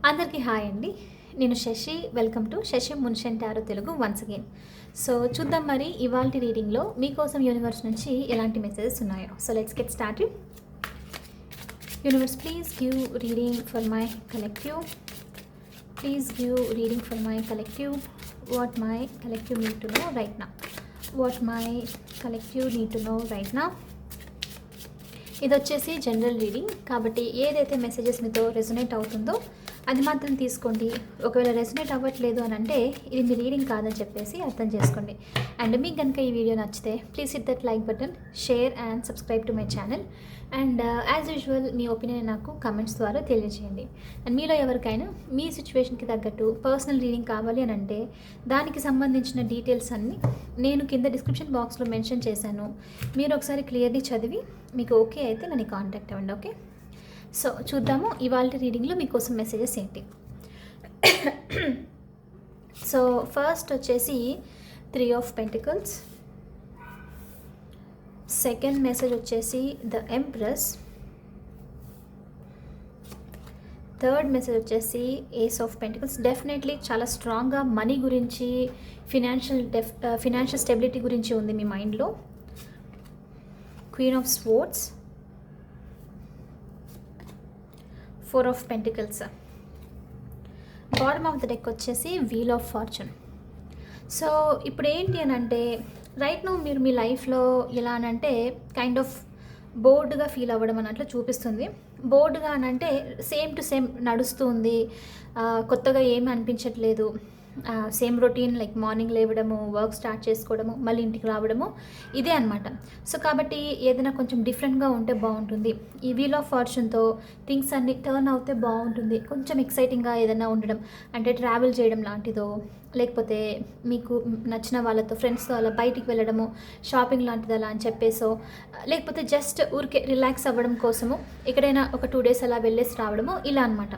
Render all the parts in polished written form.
అందరికీ హాయ్ అండి. నేను శశి. వెల్కమ్ టు శశి మున్షన్ tarot Telugu once again. So చూద్దాం మరి ఇవాల్టి రీడింగ్లో మీకోసం యూనివర్స్ నుంచి ఎలాంటి మెసేజెస్ ఉన్నాయో. So let's get started. Universe please give reading for my collective. Please give reading for my collective. What my collective need to know right now. What my collective need to know right now. ఇది వచ్చేసి general reading కాబట్టి ఏదైతే messages మీతో resonate అవుతుందో అది మాత్రం తీసుకోండి. ఒకవేళ రెజొనేట్ అవ్వట్లేదు అని అంటే ఇది మీ రీడింగ్ కాదని చెప్పేసి అర్థం చేసుకోండి. అండ్ మీకు కనుక ఈ వీడియో నచ్చితే please hit that like button, share and subscribe to my channel. And as usual me opinion నాకు కమెంట్స్ ద్వారా తెలియజేయండి. అండ్ మీలో ఎవరికైనా మీ సిచ్యువేషన్కి తగ్గట్టు పర్సనల్ రీడింగ్ కావాలి అని అంటే దానికి సంబంధించిన డీటెయిల్స్ అన్నీ నేను కింద డిస్క్రిప్షన్ బాక్స్లో మెన్షన్ చేశాను. మీరు ఒకసారి క్లియర్లీ చదివి మీకు ఓకే అయితే నన్ను కాంటాక్ట్ అవ్వండి. ఓకే, సో చూద్దాము ఇవాళ రీడింగ్లో మీకోసం మెసేజెస్ ఏంటి. సో ఫస్ట్ వచ్చేసి 3 of Pentacles. సెకండ్ మెసేజ్ వచ్చేసి ద ఎంప్రెస్. థర్డ్ మెసేజ్ వచ్చేసి ఏస్ ఆఫ్ పెంటికల్స్. డెఫినెట్లీ చాలా స్ట్రాంగ్గా మనీ గురించి, ఫినాన్షియల్ స్టెబిలిటీ గురించి ఉంది మీ మైండ్లో. Queen of swords. 4 of Pentacles. Bottom of the deck వచ్చేసి వీల్ ఆఫ్ ఫార్చ్యూన్. సో ఇప్పుడు ఏంటి అని అంటే రైట్ నో మీరు మీ లైఫ్లో ఎలా అనంటే కైండ్ ఆఫ్ బోర్డ్గా ఫీల్ అవ్వడం అన్నట్లు చూపిస్తుంది. బోర్డ్గా అనంటే సేమ్ టు సేమ్ నడుస్తుంది, కొత్తగా ఏమీ అనిపించట్లేదు. సేమ్ రొటీన్, లైక్ మార్నింగ్ లేవడము, వర్క్ స్టార్ట్ చేసుకోవడము, మళ్ళీ ఇంటికి రావడము, ఇదే అనమాట. సో కాబట్టి ఏదైనా కొంచెం డిఫరెంట్గా ఉంటే బాగుంటుంది. ఈ వీల్ ఆఫ్ ఫార్చ్యూన్తో థింగ్స్ అన్ని టర్న్ అవుతే బాగుంటుంది. కొంచెం ఎక్సైటింగ్గా ఏదైనా ఉండడం, అంటే ట్రావెల్ చేయడం లాంటిదో, లేకపోతే మీకు నచ్చిన వాళ్ళతో ఫ్రెండ్స్తో అలా బయటికి వెళ్ళడము, షాపింగ్ లాంటిది అలా అని చెప్పేసో, లేకపోతే జస్ట్ ఊరికే రిలాక్స్ అవ్వడం కోసము ఎక్కడైనా ఒక 2 days అలా వెళ్ళేసి రావడము, ఇలా అనమాట.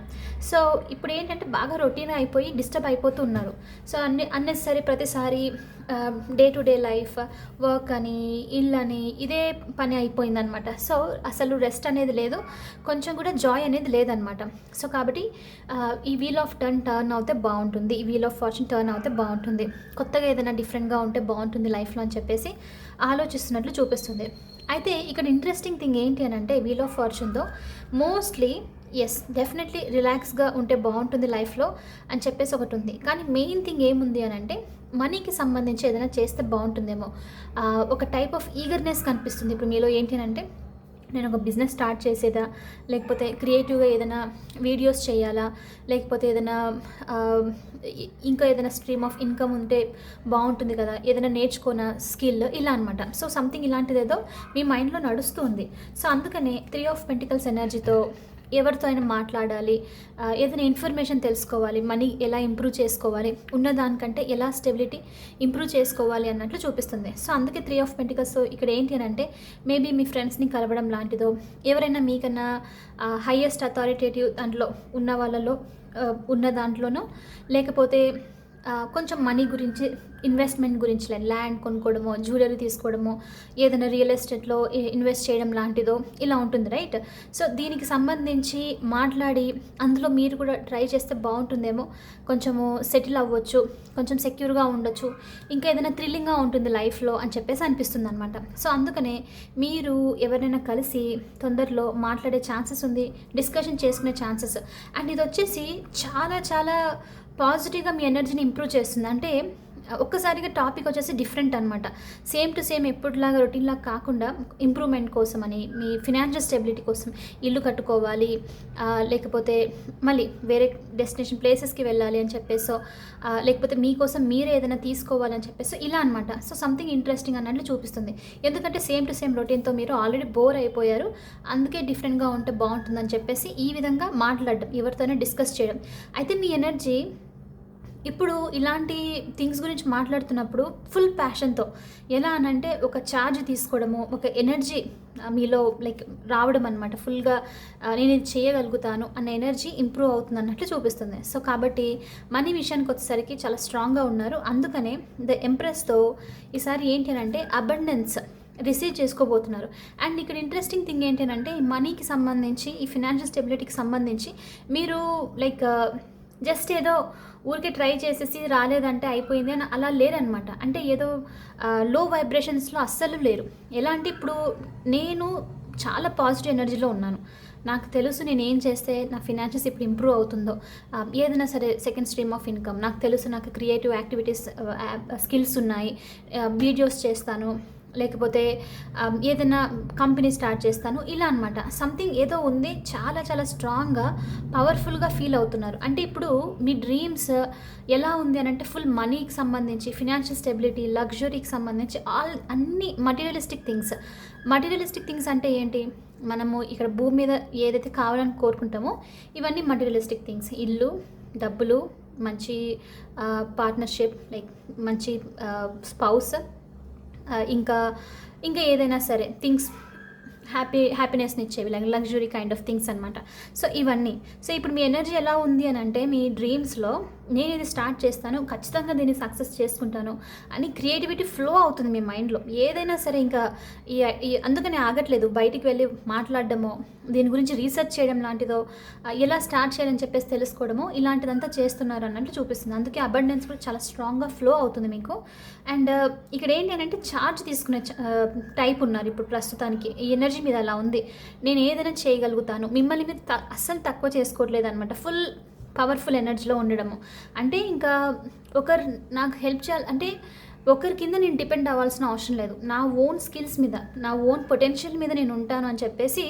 సో ఇప్పుడు ఏంటంటే బాగా రొటీన్ అయిపోయి డిస్టర్బ్ అయిపోతూ ఉన్నారు. సో అన్నెసరీ ప్రతిసారి day to day life, work అని, ఇల్లు అని, ఇదే పని అయిపోయిందనమాట. సో అసలు రెస్ట్ అనేది లేదు, కొంచెం కూడా జాయ్ అనేది లేదనమాట. సో కాబట్టి ఈ వీల్ ఆఫ్ టర్న్ అవుతే బాగుంటుంది, ఈ వీల్ ఆఫ్ ఫార్చ్యూన్ టర్న్ అవుతే బాగుంటుంది, కొత్తగా ఏదైనా డిఫరెంట్గా ఉంటే బాగుంటుంది లైఫ్లో అని చెప్పేసి ఆలోచిస్తున్నట్లు చూపిస్తుంది. అయితే ఇక్కడ ఇంట్రెస్టింగ్ థింగ్ ఏంటి అని అంటే వీల్ ఆఫ్ ఫార్చ్యూన్తో మోస్ట్లీ ఎస్ డెఫినెట్లీ రిలాక్స్గా ఉంటే బాగుంటుంది లైఫ్లో అని చెప్పేసి ఒకటి ఉంది. కానీ మెయిన్ థింగ్ ఏముంది అని అంటే మనీకి సంబంధించి ఏదైనా చేస్తే బాగుంటుందేమో, ఒక టైప్ ఆఫ్ ఈగర్నెస్ కనిపిస్తుంది ఇప్పుడు మీలో. ఏంటి అని అంటే నేను ఒక బిజినెస్ స్టార్ట్ చేసేదా, లేకపోతే క్రియేటివ్గా ఏదైనా వీడియోస్ చేయాలా, లేకపోతే ఏదైనా ఇంకా ఏదైనా స్ట్రీమ్ ఆఫ్ ఇన్కమ్ ఉంటే బాగుంటుంది కదా, ఏదైనా నేర్చుకున్న స్కిల్, ఇలా అనమాట. సో సంథింగ్ ఇలాంటిది ఏదో మీ మైండ్లో నడుస్తూ ఉంది. సో అందుకనే 3 of Pentacles ఎనర్జీతో ఎవరితో అయినా మాట్లాడాలి, ఏదైనా ఇన్ఫర్మేషన్ తెలుసుకోవాలి, మనీ ఎలా ఇంప్రూవ్ చేసుకోవాలి, ఉన్నదానికంటే ఎలా స్టెబిలిటీ ఇంప్రూవ్ చేసుకోవాలి అన్నట్లు చూపిస్తుంది. సో అందుకే 3 of Pentacles ఇక్కడ ఏంటి అని అంటే మేబీ మీ ఫ్రెండ్స్ని కలవడం లాంటిదో, ఎవరైనా మీకన్నా హైయెస్ట్ అథారిటేటివ్ దాంట్లో ఉన్న వాళ్ళలో ఉన్న దాంట్లోనో, లేకపోతే కొంచెం మనీ గురించి, ఇన్వెస్ట్మెంట్ గురించి, ల్యాండ్ కొనుక్కోవడమో, జ్యువెలరీ తీసుకోవడమో, ఏదైనా రియల్ ఎస్టేట్లో ఇన్వెస్ట్ చేయడం లాంటిదో, ఇలా ఉంటుంది రైట్. సో దీనికి సంబంధించి మాట్లాడి అందులో మీరు కూడా ట్రై చేస్తే బాగుంటుందేమో, కొంచెము సెటిల్ అవ్వచ్చు, కొంచెం సెక్యూర్గా ఉండొచ్చు, ఇంకా ఏదైనా థ్రిల్లింగ్గా ఉంటుంది లైఫ్లో అని చెప్పేసి అనిపిస్తుంది అనమాట. సో అందుకనే మీరు ఎవరైనా కలిసి తొందరలో మాట్లాడే ఛాన్సెస్ ఉంది, డిస్కషన్ చేసుకునే ఛాన్సెస్. అండ్ ఇది వచ్చేసి చాలా చాలా పాజిటివ్గా మీ ఎనర్జీని ఇంప్రూవ్ చేస్తుంది. అంటే ఒక్కసారిగా టాపిక్ వచ్చేసి డిఫరెంట్ అనమాట. సేమ్ టు సేమ్ ఎప్పుడులాగా రొటీన్లాగా కాకుండా ఇంప్రూవ్మెంట్ కోసం అని, మీ ఫినాన్షియల్ స్టెబిలిటీ కోసం ఇల్లు కట్టుకోవాలి, లేకపోతే మళ్ళీ వేరే డెస్టినేషన్ ప్లేసెస్కి వెళ్ళాలి అని చెప్పేసో, లేకపోతే మీకోసం మీరే ఏదైనా తీసుకోవాలని చెప్పేసి, ఇలా అనమాట. సో సంథింగ్ ఇంట్రెస్టింగ్ అన్నట్లు చూపిస్తుంది. ఎందుకంటే సేమ్ టు సేమ్ రొటీన్తో మీరు ఆల్రెడీ బోర్ అయిపోయారు, అందుకే డిఫరెంట్గా ఉంటే బాగుంటుందని చెప్పేసి ఈ విధంగా మాట్లాడడం, ఎవరితోనే డిస్కస్ చేయడం. అయితే మీ ఎనర్జీ ఇప్పుడు ఇలాంటి థింగ్స్ గురించి మాట్లాడుతున్నప్పుడు ఫుల్ ప్యాషన్తో, ఎలా అనంటే ఒక ఛార్జ్ తీసుకోవడము, ఒక ఎనర్జీ మీలో లైక్ రావడం అనమాట. ఫుల్గా నేను ఇది చేయగలుగుతాను అన్న ఎనర్జీ ఇంప్రూవ్ అవుతుంది అన్నట్లు చూపిస్తుంది. సో కాబట్టి మనీ విషయానికి వచ్చేసరికి చాలా స్ట్రాంగ్గా ఉన్నారు. అందుకనే ద ఎంప్రెస్తో ఈసారి ఏంటి అని అంటే అబండెన్స్, రిసీవ్ చేసుకోబోతున్నారు. అండ్ ఇక్కడ ఇంట్రెస్టింగ్ థింగ్ ఏంటంటే మనీకి సంబంధించి, ఈ ఫినాన్షియల్ స్టెబిలిటీకి సంబంధించి మీరు లైక్ జస్ట్ ఏదో ఊరికే ట్రై చేసేసి రాలేదంటే అయిపోయింది అని అలా లేరనమాట. అంటే ఏదో లో వైబ్రేషన్స్లో అస్సలు లేరు. ఎలా అంటే ఇప్పుడు నేను చాలా పాజిటివ్ ఎనర్జీలో ఉన్నాను. నాకు తెలుసు నేను ఏం చేస్తే నా ఫినాన్షియస్ ఇప్పుడు ఇంప్రూవ్ అవుతుందో, ఏదైనా సరే సెకండ్ స్ట్రీమ్ ఆఫ్ ఇన్కమ్ నాకు తెలుసు. నాకు క్రియేటివ్ యాక్టివిటీస్ స్కిల్స్ ఉన్నాయి, వీడియోస్ చేస్తాను, లేకపోతే ఏదైనా కంపెనీ స్టార్ట్ చేస్తాను, ఇలా అనమాట. సంథింగ్ ఏదో ఉంది, చాలా చాలా స్ట్రాంగ్గా పవర్ఫుల్గా ఫీల్ అవుతున్నారు. అంటే ఇప్పుడు మీ డ్రీమ్స్ ఎలా ఉంది అని అంటే ఫుల్ మనీకి సంబంధించి, ఫినాన్షియల్ స్టెబిలిటీ, లగ్జరీకి సంబంధించి అన్ని మటీరియలిస్టిక్ థింగ్స్ అంటే ఏంటి, మనము ఇక్కడ భూమి మీద ఏదైతే కావాలని కోరుకుంటామో ఇవన్నీ మటీరియలిస్టిక్ థింగ్స్. ఇల్లు, డబ్బులు, మంచి పార్ట్నర్షిప్, లైక్ మంచి స్పౌస్, ఇంకా ఇంకా ఏదైనా సరే థింగ్స్ హ్యాపీనెస్ని ఇచ్చేవి, like luxury kind of things అనమాట. సో ఇవన్నీ. సో ఇప్పుడు మీ ఎనర్జీ ఎలా ఉంది అని అంటే మీ డ్రీమ్స్లో నేను ఇది స్టార్ట్ చేస్తాను, ఖచ్చితంగా దీన్ని సక్సెస్ చేసుకుంటాను అని క్రియేటివిటీ ఫ్లో అవుతుంది మీ మైండ్లో. ఏదైనా సరే ఇంకా అందుకని ఆగట్లేదు. బయటికి వెళ్ళి మాట్లాడడమో, దీని గురించి రీసెర్చ్ చేయడం లాంటిదో, ఎలా స్టార్ట్ చేయాలని చెప్పేసి తెలుసుకోవడమో, ఇలాంటిదంతా చేస్తున్నారు అన్నట్టు చూపిస్తుంది. అందుకే అబండెన్స్ కూడా చాలా స్ట్రాంగ్గా ఫ్లో అవుతుంది మీకు. అండ్ ఇక్కడ ఏంటి అని అంటే ఛార్జ్ తీసుకునే టైప్ ఉన్నారు ఇప్పుడు ప్రస్తుతానికి. ఈ ఎనర్జీ మీద అలా ఉంది, నేను ఏదైనా చేయగలుగుతాను, మిమ్మల్ని మీద అస్సలు తక్కువ చేసుకోవట్లేదు అనమాట. ఫుల్ పవర్ఫుల్ ఎనర్జీలో ఉండడము. అంటే ఇంకా ఒకరు నాకు హెల్ప్ చేయాలి అంటే ఒకరి కింద నేను డిపెండ్ అవ్వాల్సిన అవసరం లేదు. నా ఓన్ స్కిల్స్ మీద, నా ఓన్ పొటెన్షియల్ మీద నేను ఉంటాను అని చెప్పేసి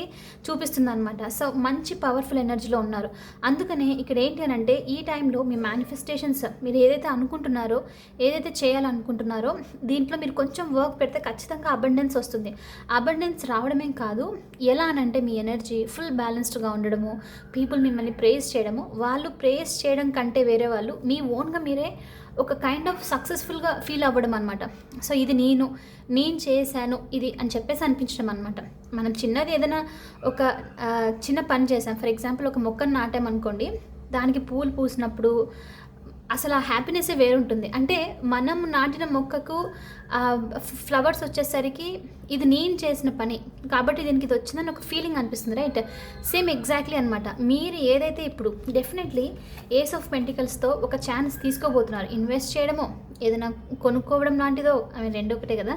చూపిస్తుంది అనమాట. సో మంచి పవర్ఫుల్ ఎనర్జీలో ఉన్నారు. అందుకనే ఇక్కడ ఏంటి అని అంటే ఈ టైంలో మీ మేనిఫెస్టేషన్స్, మీరు ఏదైతే అనుకుంటున్నారో, ఏదైతే చేయాలనుకుంటున్నారో దీంట్లో మీరు కొంచెం వర్క్ పెడితే ఖచ్చితంగా అబండెన్స్ వస్తుంది. అబండెన్స్ రావడమే కాదు, ఎలా అనంటే మీ ఎనర్జీ ఫుల్ బ్యాలెన్స్డ్గా ఉండడము, పీపుల్ మిమ్మల్ని ప్రేజ్ చేయడము, వాళ్ళు ప్రేజ్ చేయడం కంటే వేరే వాళ్ళు మీ ఓన్గా మీరే ఒక కైండ్ ఆఫ్ సక్సెస్ఫుల్గా ఫీల్ అవ్వడం అనమాట. సో ఇది నేను చేశాను ఇది అని చెప్పేసి అనిపించడం అనమాట. మనం చిన్నది ఏదైనా ఒక చిన్న పని చేసాం, ఫర్ ఎగ్జాంపుల్ ఒక మొక్కను నాటామనుకోండి, దానికి పూలు పూసినప్పుడు అసలు ఆ హ్యాపీనెస్సే వేరుంటుంది. అంటే మనం నాటిన మొక్కకు ఫ్లవర్స్ వచ్చేసరికి ఇది నేను చేసిన పని కాబట్టి దీనికి ఇది వచ్చిందని ఒక ఫీలింగ్ అనిపిస్తుంది, రైట్? సేమ్ ఎగ్జాక్ట్లీ అనమాట. మీరు ఏదైతే ఇప్పుడు డెఫినెట్లీ ఏస్ ఆఫ్ పెంటికల్స్తో ఒక ఛాన్స్ తీసుకోబోతున్నారు, ఇన్వెస్ట్ చేయడమో, ఏదైనా కొనుక్కోవడం లాంటిదో, రెండు ఒకటే కదా,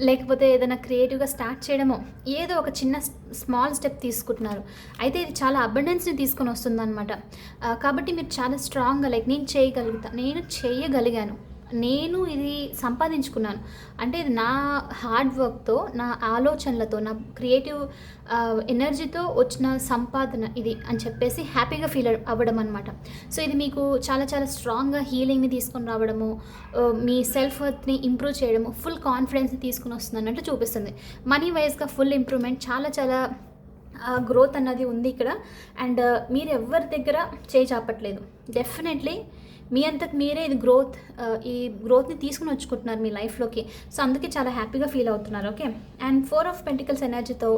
లేకపోతే ఏదైనా క్రియేటివ్గా స్టార్ట్ చేయడమో, ఏదో ఒక చిన్న స్మాల్ స్టెప్ తీసుకుంటున్నారు. అయితే ఇది చాలా అబండెన్స్ని తీసుకొని వస్తుంది అనమాట. కాబట్టి మీరు చాలా స్ట్రాంగ్గా లైక్ నేను చేయగలిగాను, నేను ఇది సంపాదించుకున్నాను అంటే ఇది నా హార్డ్ వర్క్తో, నా ఆలోచనలతో, నా క్రియేటివ్ ఎనర్జీతో వచ్చిన సంపాదన ఇది అని చెప్పేసి హ్యాపీగా ఫీల్ అవ్వడం అనమాట. సో ఇది మీకు చాలా చాలా స్ట్రాంగ్గా హీలింగ్ని తీసుకొని రావడము, మీ సెల్ఫ్ వర్త్ని ఇంప్రూవ్ చేయడము, ఫుల్ కాన్ఫిడెన్స్ని తీసుకుని వస్తుంది అన్నట్టు చూపిస్తుంది. మనీ వైజ్గా ఫుల్ ఇంప్రూవ్మెంట్, చాలా చాలా గ్రోత్ అన్నది ఉంది ఇక్కడ. అండ్ మీరు ఎవరి దగ్గర చేయి చాపట్లేదు, డెఫినెట్లీ మీ అంతకు మీరే ఈ గ్రోత్ని తీసుకుని వచ్చుకుంటున్నారు మీ లైఫ్లోకి. సో అందుకే చాలా హ్యాపీగా ఫీల్ అవుతున్నారు. ఓకే. అండ్ 4 ఆఫ్ పెంటికల్స్ ఎనర్జీతో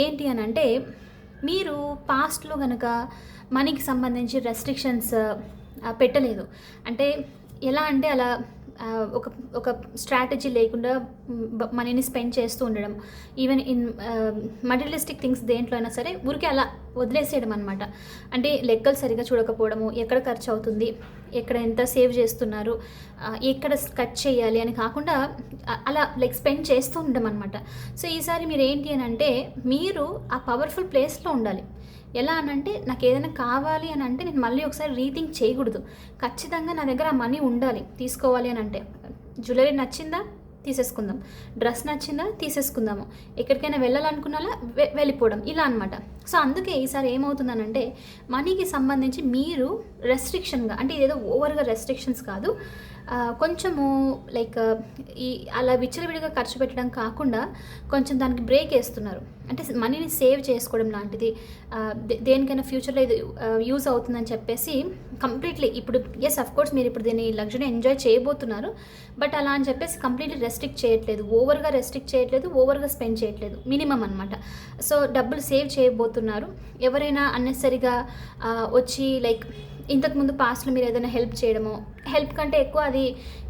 ఏంటి అని అంటే మీరు పాస్ట్లో కనుక మనీకి సంబంధించి రెస్ట్రిక్షన్స్ పెట్టలేదు అంటే, ఎలా అంటే అలా ఒక స్ట్రాటజీ లేకుండా మనీని స్పెండ్ చేస్తూ ఉండడం, ఈవెన్ ఇన్ మటీరియలిస్టిక్ థింగ్స్ దేంట్లో అయినా సరే ఊరికే అలా వదిలేసేయడం అనమాట. అంటే లెక్కలు సరిగా చూడకపోవడము, ఎక్కడ ఖర్చు అవుతుంది, ఎక్కడ ఎంత సేవ్ చేస్తున్నారు, ఎక్కడ కట్ చేయాలి అని కాకుండా అలా లైక్ స్పెండ్ చేస్తూ ఉండడం అనమాట. సో ఈసారి మీరు ఏంటి అని అంటే మీరు ఆ పవర్ఫుల్ ప్లేస్లో ఉండాలి. ఎలా అనంటే నాకు ఏదైనా కావాలి అని అంటే నేను మళ్ళీ ఒకసారి రీథింక్ చేయకూడదు. ఖచ్చితంగా నా దగ్గర ఆ మనీ ఉండాలి తీసుకోవాలి అని అంటే. జ్యువెలరీ నచ్చిందా తీసేసుకుందాం, డ్రెస్ నచ్చిందా తీసేసుకుందాము, ఎక్కడికైనా వెళ్ళాలనుకున్నాలా వెళ్ళిపోవడం, ఇలా అనమాట. సో అందుకే ఈసారి ఏమవుతుందనంటే మనీకి సంబంధించి మీరు రెస్ట్రిక్షన్గా, అంటే ఇదేదో ఓవర్గా రెస్ట్రిక్షన్స్ కాదు, కొంచెము లైక్ అలా విచ్చలవిడిగా ఖర్చు పెట్టడం కాకుండా కొంచెం దానికి బ్రేక్ వేస్తున్నారు. అంటే మనీని సేవ్ చేసుకోవడం లాంటిది, దేనికైనా ఫ్యూచర్లో ఇది యూజ్ అవుతుందని చెప్పేసి కంప్లీట్లీ ఇప్పుడు అఫ్కోర్స్ మీరు ఇప్పుడు దీన్ని లగ్జరీ ఎంజాయ్ చేయబోతున్నారు, బట్ అలా అని చెప్పేసి కంప్లీట్లీ రెస్ట్రిక్ట్ చేయట్లేదు, ఓవర్గా రెస్ట్రిక్ట్ చేయట్లేదు, ఓవర్గా స్పెండ్ చేయట్లేదు, మినిమం అనమాట. సో డబ్బులు సేవ్ చేయబోతున్నారు. ఎవరైనా అన్నెసరిగా వచ్చి లైక్ ఇంతకుముందు పాస్ట్‌లో మీరు ఏదైనా హెల్ప్ చేయడమో, హెల్ప్ కంటే ఎక్కువ అది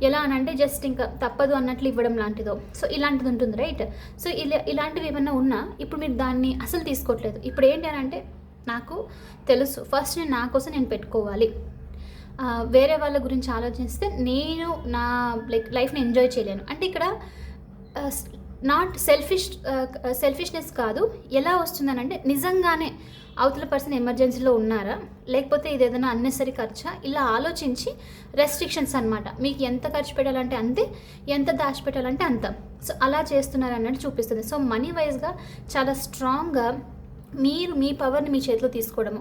ఎలా అనంటే జస్ట్ ఇంకా తప్పదు అన్నట్లు ఇవ్వడం లాంటిదో. సో, ఇలాంటిది ఉంటుంది రైట్? సో, ఇలాంటివి ఏమన్నా ఉన్నా ఇప్పుడు మీరు దాన్ని అసలు తీసుకోవట్లేదు. ఇప్పుడు ఏంటి అనంటే నాకు తెలుసు ఫస్ట్ నేను నా కోసం నేను పెట్టుకోవాలి. వేరే వాళ్ళ గురించి ఆలోచిస్తే నేను నా లైఫ్‌ని ఎంజాయ్ చేయలేను. అంటే ఇక్కడ స్ నాట్ సెల్ఫిష్‌నెస్ కాదు. ఎలా వస్తుందనంటే నిజంగానే అవతల పర్సన్ ఎమర్జెన్సీలో ఉన్నారా? లేకపోతే ఇదేదైనా అన్నెసరీ ఖర్చా? ఇలా ఆలోచించి రెస్ట్రిక్షన్స్ అనమాట. మీకు ఎంత ఖర్చు పెట్టాలంటే అంతే, ఎంత దాచిపెట్టాలంటే అంత. సో, అలా చేస్తున్నారన్నట్టు చూపిస్తుంది. సో, మనీ వైస్‌గా చాలా స్ట్రాంగ్‌గా మీరు మీ పవర్‌ని మీ చేతిలో తీసుకోవడము.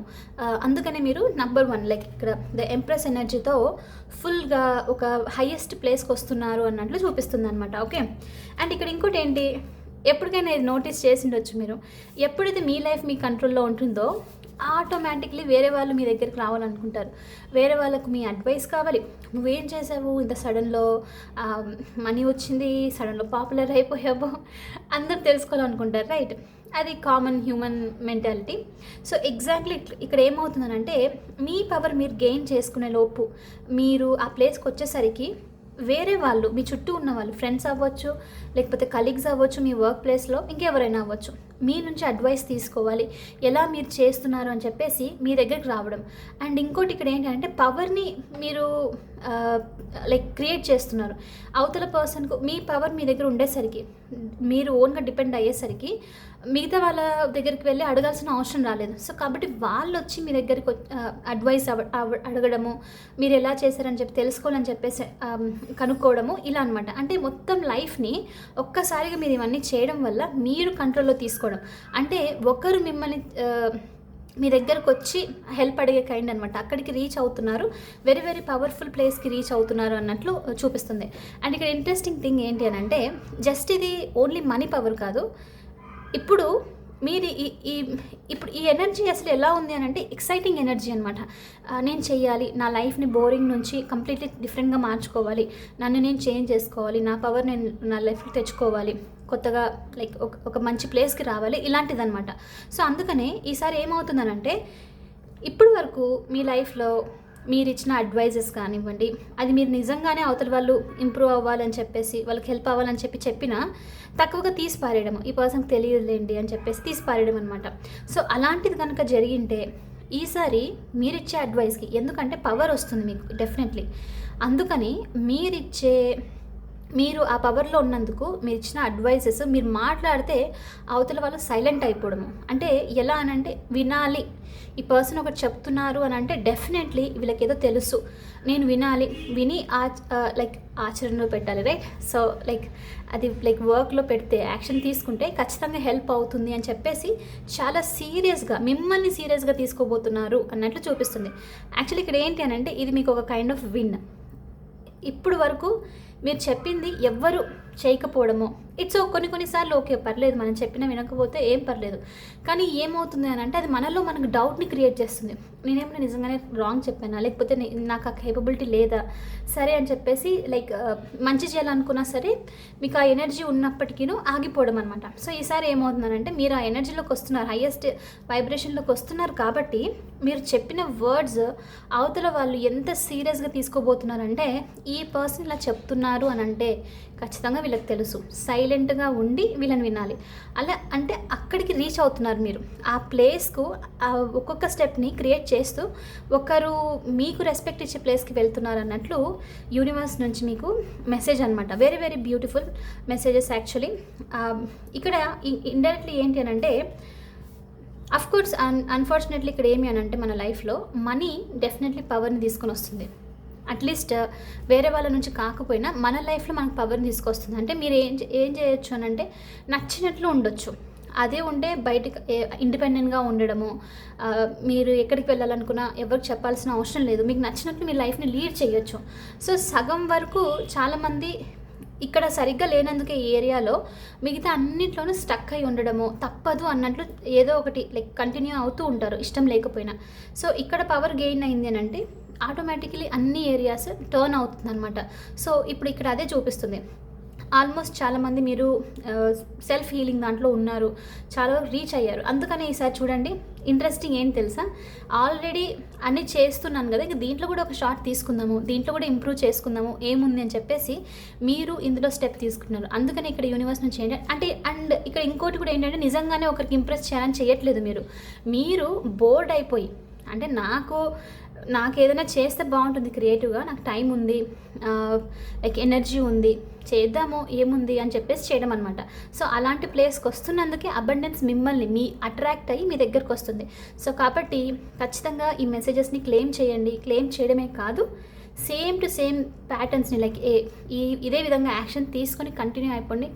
అందుకనే మీరు నంబర్ 1 ఇక్కడ ద ఎంప్రెస్ ఎనర్జీతో ఫుల్‌గా ఒక హైయెస్ట్ ప్లేస్‌కొస్తున్నారు అన్నట్లు చూపిస్తుందనమాట. ఓకే. అండ్ ఇక్కడ ఇంకోటేంటి, ఎప్పటికైనా ఇది నోటీస్ చేసిండొచ్చు మీరు. ఎప్పుడైతే మీ లైఫ్ మీ కంట్రోల్‌లో ఉంటుందో ఆటోమేటిక్‌లీ వేరే వాళ్ళు మీ దగ్గరికి రావాలనుకుంటారు. వేరే వాళ్ళకు మీ అడ్వైస్ కావాలి. నువ్వేం చేసావు ఇంత సడన్‌లో మనీ వచ్చింది, సడన్‌లో పాపులర్ అయిపోయావు, అందరూ తెలుసుకోవాలనుకుంటారు రైట్? అది common human mentality. So, exactly ఇక్కడ ఏమవుతుందనంటే మీ పవర్ మీరు గెయిన్ చేసుకునే లోపు మీరు ఆ ప్లేస్‌కి వచ్చేసరికి వేరే వాళ్ళు మీ చుట్టూ ఉన్న వాళ్ళు ఫ్రెండ్స్ అవ్వచ్చు, లేకపోతే కలీగ్స్ అవ్వచ్చు, మీ వర్క్ ప్లేస్‌లో ఇంకెవరైనా అవ్వచ్చు. మీ నుంచి అడ్వైస్ తీసుకోవాలి. ఎలా మీరు చేస్తున్నారు అని చెప్పేసి మీ దగ్గరికి రావడం. అండ్ ఇంకోటి ఇక్కడ ఏంటంటే పవర్‌ని మీరు క్రియేట్ చేస్తున్నారు. అవతల పర్సన్‌కు మీ పవర్ మీ దగ్గర ఉండేసరికి, మీరు ఓన్‌గా డిపెండ్ అయ్యేసరికి మిగతా వాళ్ళ దగ్గరికి వెళ్ళి అడగాల్సిన అవసరం రాలేదు. సో, కాబట్టి వాళ్ళొచ్చి మీ దగ్గరికి అడ్వైస్ అడగడము, మీరు ఎలా చేశారని చెప్పి తెలుసుకోవాలని చెప్పేసి కనుక్కోవడము ఇలా అనమాట. అంటే మొత్తం లైఫ్‌ని ఒక్కసారిగా మీరు ఇవన్నీ చేయడం వల్ల మీరు కంట్రోల్‌లో తీసుకోవడం. అంటే ఒకరు మిమ్మల్ని మీ దగ్గరకొచ్చి హెల్ప్ అడిగే కైండ్ అనమాట. అక్కడికి రీచ్ అవుతున్నారు. వెరీ వెరీ పవర్ఫుల్ ప్లేస్‌కి రీచ్ అవుతున్నారు అన్నట్లు చూపిస్తుంది. అండ్ ఇక్కడ ఇంట్రెస్టింగ్ థింగ్ ఏంటి అనంటే జస్ట్ ఇది ఓన్లీ మనీ పవర్ కాదు. ఇప్పుడు మీరు ఇప్పుడు ఈ ఎనర్జీ అసలు ఎలా ఉంది అనంటే ఎక్సైటింగ్ ఎనర్జీ అనమాట. నేను చెయ్యాలి, నా లైఫ్‌ని బోరింగ్ నుంచి కంప్లీట్లీ డిఫరెంట్‌గా మార్చుకోవాలి, నన్ను నేను చేంజ్ చేసుకోవాలి, నా పవర్ నేను నా లైఫ్‌కి తెచ్చుకోవాలి, కొత్తగా ఒక మంచి ప్లేస్‌కి రావాలి, ఇలాంటిదనమాట. సో, అందుకనే ఈసారి ఏమవుతుందనంటే ఇప్పటి వరకు మీ లైఫ్‌లో మీరిచ్చిన అడ్వైజెస్ కానివ్వండి, అది మీరు నిజంగానే అవతల వాళ్ళు ఇంప్రూవ్ అవ్వాలని చెప్పేసి, వాళ్ళకి హెల్ప్ అవ్వాలని చెప్పినా తక్కువగా తీసి పారేయడము. ఈ పర్సన్కి తెలియదులేండి అని చెప్పేసి తీసి పారేయడం అనమాట. సో, అలాంటిది కనుక జరిగింటే ఈసారి మీరిచ్చే అడ్వైస్‌కి, ఎందుకంటే పవర్ వస్తుంది మీకు డెఫినెట్లీ. అందుకని మీరు ఆ పవర్లో ఉన్నందుకు మీరు ఇచ్చిన అడ్వైజెస్ మీరు మాట్లాడితే అవతల వాళ్ళు సైలెంట్ అయిపోవడము. అంటే ఎలా అనంటే వినాలి, ఈ పర్సన్ ఒకటి చెప్తున్నారు అని అంటే డెఫినెట్లీ వీళ్ళకేదో తెలుసు, నేను వినాలి, విని ఆచరణలో పెట్టాలి రైట్? సో, అది వర్క్లో పెడితే యాక్షన్ తీసుకుంటే ఖచ్చితంగా హెల్ప్ అవుతుంది అని చెప్పేసి చాలా సీరియస్గా మిమ్మల్ని సీరియస్గా తీసుకోబోతున్నారు అన్నట్లు చూపిస్తుంది. యాక్చువల్లీ ఇక్కడ ఏంటి అనంటే ఇది మీకు ఒక కైండ్ ఆఫ్ విన్. ఇప్పుడు వరకు మీరు చెప్పింది ఎవ్వరు చేయకపోవడమో కొన్నిసార్లు ఓకే పర్లేదు, మనం చెప్పినా వినకపోతే ఏం పర్లేదు. కానీ ఏమవుతుంది అని అంటే అది మనలో మనకు డౌట్ని క్రియేట్ చేస్తుంది. నేనేమైనా నిజంగానే రాంగ్ చెప్పానా, లేకపోతే నాకు ఆ కేపబిలిటీ లేదా, సరే అని చెప్పేసి మంచి చేయాలనుకున్నా సరే మీకు ఆ ఎనర్జీ ఉన్నప్పటికీను ఆగిపోవడం అనమాట. సో, ఈసారి ఏమవుతుందనంటే మీరు ఆ ఎనర్జీలోకి వస్తున్నారు, హైయెస్ట్ వైబ్రేషన్లోకి వస్తున్నారు. కాబట్టి మీరు చెప్పిన వర్డ్స్ అవతల వాళ్ళు ఎంత సీరియస్గా తీసుకోబోతున్నారంటే ఈ పర్సన్ ఇలా చెప్తున్నారు అని అంటే ఖచ్చితంగా వీళ్ళకి తెలుసు, సైలెంట్గా ఉండి వీళ్ళని వినాలి. అలా అంటే అక్కడికి రీచ్ అవుతున్నారు మీరు. ఆ ప్లేస్కు ఒక్కొక్క స్టెప్ని క్రియేట్ చేస్తూ ఒకరు మీకు రెస్పెక్ట్ ఇచ్చే ప్లేస్కి వెళ్తున్నారు అన్నట్లు యూనివర్స్ నుంచి మీకు మెసేజ్ అనమాట. Very very beautiful messages actually. ఇక్కడ ఇండైరెక్ట్లీ ఏంటి అని అంటే అఫ్కోర్స్ అన్ఫార్చునేట్లీ ఇక్కడ ఏమి అని అంటే మన లైఫ్లో మనీ డెఫినెట్లీ పవర్ని తీసుకొని వస్తుంది. అట్లీస్ట్ వేరే వాళ్ళ నుంచి కాకపోయినా మన లైఫ్లో మనకు పవర్ని తీసుకొస్తుంది. అంటే మీరు ఏం చేయొచ్చు అని అంటే నచ్చినట్లు ఉండొచ్చు. అదే ఉంటే బయటకు ఇండిపెండెంట్గా ఉండడము, మీరు ఎక్కడికి వెళ్ళాలనుకున్నా ఎవరికి చెప్పాల్సిన అవసరం లేదు, మీకు నచ్చినట్లు మీ లైఫ్ని లీడ్ చేయొచ్చు. సో, సగం వరకు చాలామంది ఇక్కడ సరిగ్గా లేనందుకే ఈ ఏరియాలో మిగతా అన్నింటిలోనూ స్టక్ అయి ఉండడము, తప్పదు అన్నట్లు ఏదో ఒకటి కంటిన్యూ అవుతూ ఉంటారు ఇష్టం లేకపోయినా. సో, ఇక్కడ పవర్ గెయిన్ అయింది అని అంటే ఆటోమేటికలీ అన్ని ఏరియాస్ టర్న్ అవుతుంది అనమాట. సో, ఇప్పుడు ఇక్కడ అదే చూపిస్తుంది. ఆల్మోస్ట్ చాలామంది మీరు సెల్ఫ్ హీలింగ్ దాంట్లో ఉన్నారు, చాలా రీచ్ అయ్యారు. అందుకని ఈసారి చూడండి, ఇంట్రెస్టింగ్ ఏం తెలుసా, ఆల్రెడీ అన్నీ చేస్తున్నాను కదా, ఇంక దీంట్లో కూడా ఒక షార్ట్ తీసుకుందాము, దీంట్లో కూడా ఇంప్రూవ్ చేసుకుందాము ఏముంది అని చెప్పేసి మీరు ఇందులో స్టెప్ తీసుకున్నారు. అందుకని ఇక్కడ యూనివర్స్ నుంచి ఏంటంటే అండ్ ఇక్కడ ఇంకోటి కూడా ఏంటంటే, నిజంగానే ఒకరికి ఇంప్రెస్ చేయాలని చేయట్లేదు మీరు బోర్డ్ అయిపోయి, అంటే నాకు ఏదైనా చేస్తే బాగుంటుంది క్రియేటివ్గా, నాకు టైం ఉంది, లైక్ ఎనర్జీ ఉంది, చేద్దాము ఏముంది అని చెప్పేసి చేయడం అనమాట. సో అలాంటి ప్లేస్కి వస్తున్నందుకే అబండెన్స్ మిమ్మల్ని మీ అట్రాక్ట్ అయ్యి మీ దగ్గరకు వస్తుంది. సో కాబట్టి ఖచ్చితంగా ఈ మెసేజెస్ని క్లెయిమ్ చేయండి. క్లెయిమ్ చేయడమే కాదు, సేమ్ టు సేమ్ ప్యాటర్న్స్ని లైక్ ఇదే విధంగా యాక్షన్ తీసుకొని కంటిన్యూ అయిపోండి.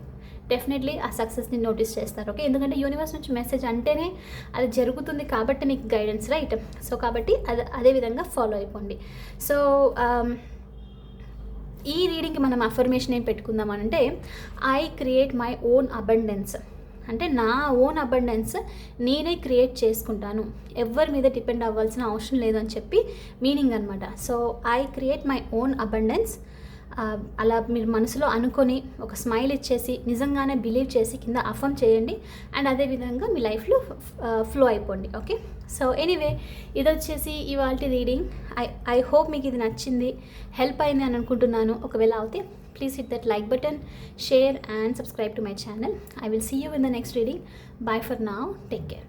డెఫినెట్లీ ఆ సక్సెస్ని నోటీస్ చేస్తారు. ఓకే, ఎందుకంటే యూనివర్స్ నుంచి మెసేజ్ అంటేనే అది జరుగుతుంది కాబట్టి మీకు గైడెన్స్, రైట్? సో కాబట్టి అదే విధంగా ఫాలో అయిపోండి. సో ఈ రీడింగ్కి మనం అఫర్మేషన్ ఏం పెట్టుకుందామనంటే, I create my own abundance. అంటే నా ఓన్ అబండెన్స్ నేనే క్రియేట్ చేసుకుంటాను, ఎవరి మీద డిపెండ్ అవ్వాల్సిన అవసరం లేదని చెప్పి మీనింగ్ అనమాట. So I create my own abundance. అలా మీరు మనసులో అనుకొని ఒక స్మైల్ ఇచ్చేసి నిజంగానే బిలీవ్ చేసి కింద అఫర్మ్ చేయండి. అండ్ అదేవిధంగా మీ లైఫ్లో ఫ్లో అయిపోండి. ఓకే, సో ఎనీవే ఇది వచ్చేసి ఇవాళ రీడింగ్. ఐ హోప్ మీకు ఇది నచ్చింది, హెల్ప్ అయింది అని అనుకుంటున్నాను. ఒకవేళ అవుతే please hit that like button, share and subscribe to my channel. I will see you in the next reading. Bye for now. Take care.